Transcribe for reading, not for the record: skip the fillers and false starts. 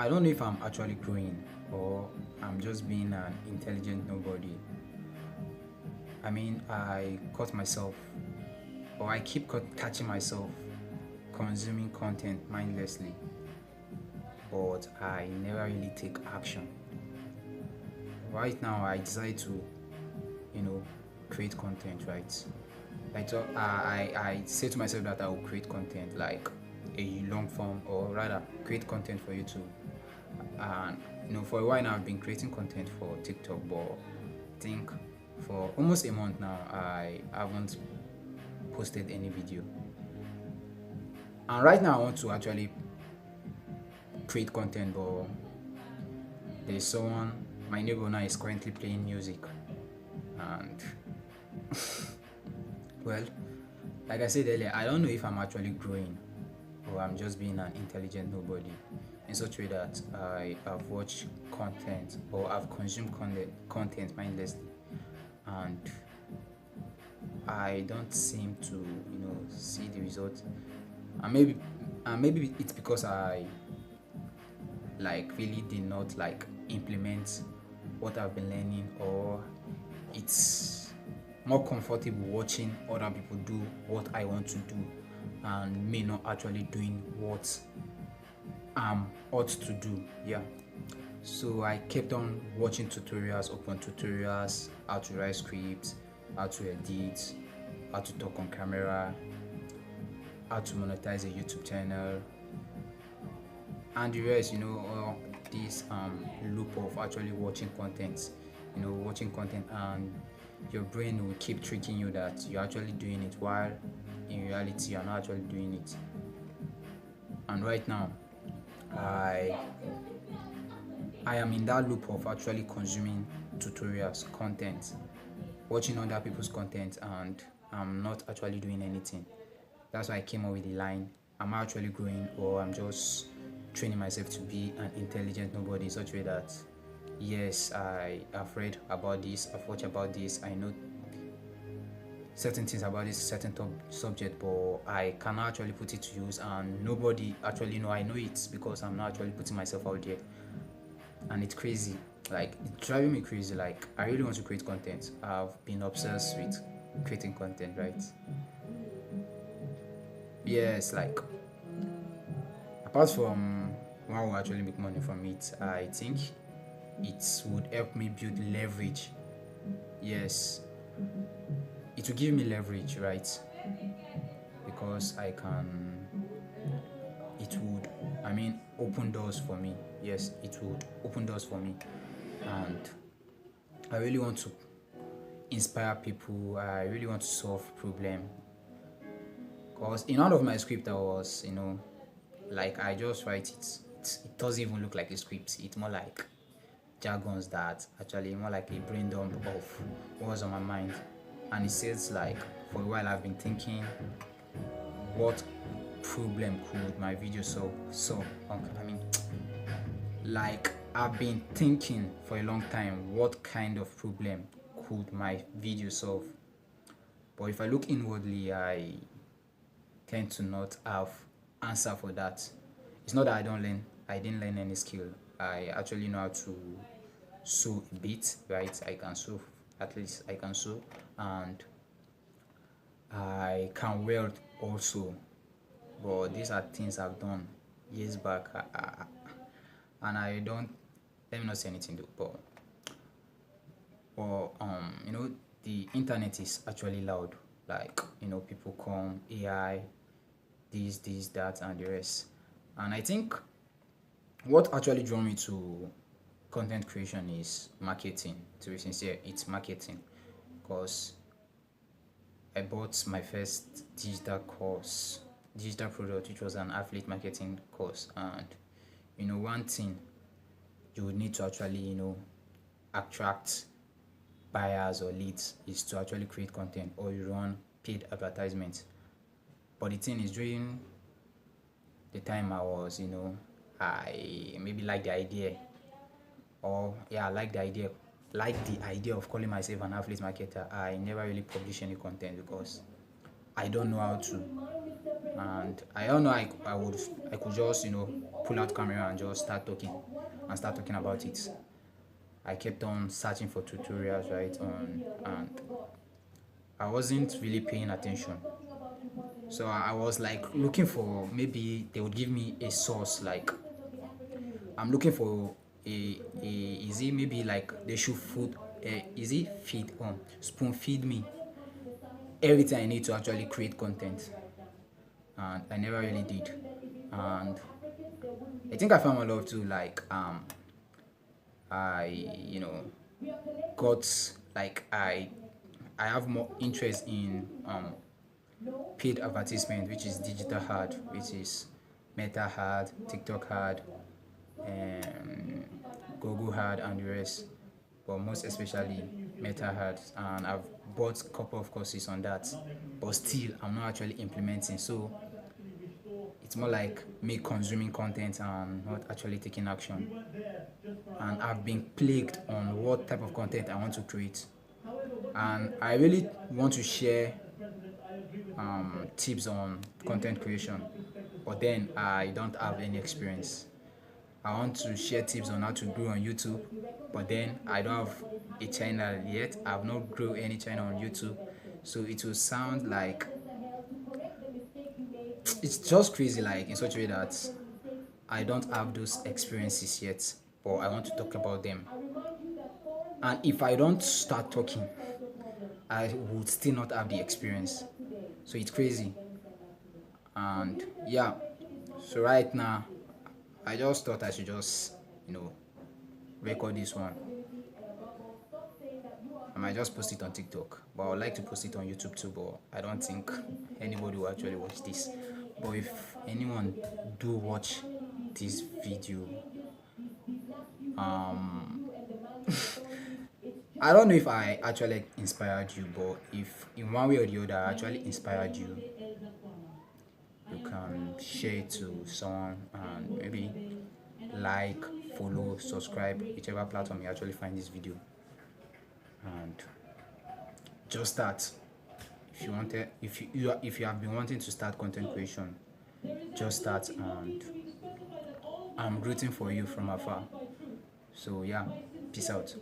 I don't know if I'm actually growing or I'm just being an intelligent nobody. I mean, I caught myself, or I keep catching myself consuming content mindlessly, but I never really take action. Right now, I decide to, you know, create content, right? I say to myself that I will create content like a long form, or rather create content for YouTube. And for a while now I've been creating content for TikTok, but I think for almost a month now I haven't posted any video. And right now I want to actually create content, but there's someone, my neighbor now is currently playing music, and well, like I said earlier, I don't know if I'm actually growing or I'm just being an intelligent nobody, in such a way that I have watched content or I've consumed content mindlessly, and I don't seem to see the results. And maybe it's because I like really did not like implement what I've been learning, or it's more comfortable watching other people do what I want to do and me not actually doing what I'm ought to do. Yeah. So I kept on watching tutorials upon tutorials, how to write scripts, how to edit, how to talk on camera, how to monetize a YouTube channel, and the rest. All this loop of actually watching content, and your brain will keep tricking you that you're actually doing it, while in reality you're not actually doing it. And right now, I I am in that loop of actually consuming tutorials, content, watching other people's content, and I'm not actually doing anything. That's why I came up with the line: I'm actually growing, or I'm just training myself to be an intelligent nobody, in such a way that yes, I have read about this, I've watched about this, I know certain things about this certain subject, but I cannot actually put it to use, and nobody actually know I know it, because I'm not actually putting myself out there. And it's crazy, like it's driving me crazy. Like I really want to create content. I've been obsessed with creating content, right? Yes, like apart from one will actually make money from it, I think it would help me build leverage. Yes, it will give me leverage, right? Because it would, I mean, open doors for me. Yes, it would open doors for me. And I really want to inspire people. I really want to solve problem. Because in one of my script, I was, like I just write it. It doesn't even look like a script. It's more like jargons that actually more like a brain dump of what was on my mind. And it says like, for a while I've been thinking, what problem could my video solve? I mean, like I've been thinking for a long time, what kind of problem could my video solve? But if I look inwardly, I tend to not have answer for that. It's not that I didn't learn any skill. I actually know how to sew a bit, right? I can sew, at least I can sew, and I can weld also. But these are things I've done years back, and I don't, let me not say anything though. But the internet is actually loud. Like people come, AI, this, that, and the rest. And I think what actually drew me to content creation is marketing. To be sincere, it's marketing, because I bought my first digital product, which was an affiliate marketing course. And one thing you would need to actually attract buyers or leads is to actually create content, or you run paid advertisements. But the thing is, during the time I was, I maybe like the idea, or yeah, I like the idea of calling myself an affiliate marketer. I never really publish any content because I don't know how to, and I don't know, I could just pull out camera and just start talking about it. I kept on searching for tutorials, right, on and I wasn't really paying attention. So I was like looking for, maybe they would give me a source, like I'm looking for a is it maybe like they should is it feed spoon feed me everything I need to actually create content, and I never really did. And I think I found my love too, like I got like I have more interest in paid advertisement, which is digital ad, which is Meta ad, TikTok ad, um, Google ad, and the rest. But most especially Meta ads, and I've bought a couple of courses on that. But still, I'm not actually implementing. So it's more like me consuming content and not actually taking action. And I've been plagued on what type of content I want to create. And I really want to share tips on content creation, but then I don't have any experience. I want to share tips on how to grow on YouTube, but then I don't have a channel yet. I've not grown any channel on YouTube, so it will sound like it's just crazy, like in such a way that I don't have those experiences yet, but I want to talk about them. And if I don't start talking, I would still not have the experience. So it's crazy. And yeah, so right now, I just thought I should just, you know, record this one. I might just post it on TikTok, but I would like to post it on YouTube too, but I don't think anybody will actually watch this. But if anyone do watch this video, um I don't know if I actually inspired you, but if in one way or the other I actually inspired you, you can share it to someone and maybe like, follow, subscribe, whichever platform you actually find this video, and just start. If you wanted, if you have been wanting to start content creation, just start, and I'm rooting for you from afar. So yeah, peace out.